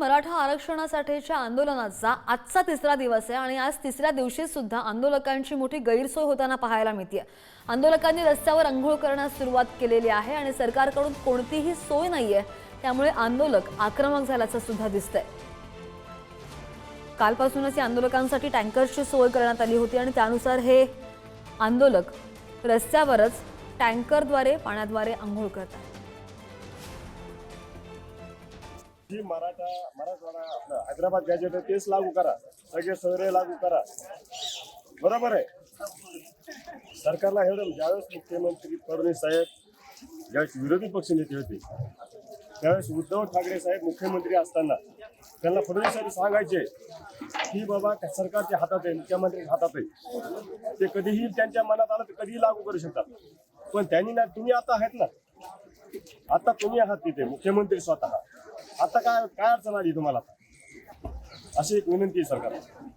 मराठा आरक्षणासाठीच्या आंदोलनाचा आजचा तिसरा दिवस आहे आणि आज तिसऱ्या दिवशी सुद्धा आंदोलकांची मोठी गैरसोय होताना पाहायला मिळते। आंदोलकांनी रस्त्यावर अंघोळ करण्यास सुरुवात केलेली आहे आणि सरकारकडून कोणतीही सोय नाहीये, त्यामुळे आंदोलक आक्रमक झाल्याचं सुद्धा दिसतंय। कालपासूनच या आंदोलकांसाठी टँकरची सोय करण्यात आली होती आणि त्यानुसार हे आंदोलक रस्त्यावरच टँकरद्वारे पाण्याद्वारे अंघोळ करतात। जी मराठवाडा आपलं हैदराबाद गॅजेट आहे तेच लागू करा, सगळे शहरे लागू करा, बरोबर आहे। सरकारला एवढं ज्यावेळेस मुख्यमंत्री फडणवीस साहेब ज्यावेळेस विरोधी पक्षनेते होते त्यावेळेस उद्धव ठाकरे साहेब मुख्यमंत्री असताना त्यांना फडणवीस साहेब सांगायचे की बाबा सरकारच्या हातात आहे, मुख्यमंत्र्यांच्या हातात आहे, ते कधीही त्यांच्या मनात आलं तर कधीही लागू करू शकतात। पण त्यांनी ना, तुम्ही आता आहेत ना, आता तुम्ही आहात तिथे मुख्यमंत्री स्वतः, आता काय अडचण आली तुम्हाला? अशी एक विनंती आहे सरकारला।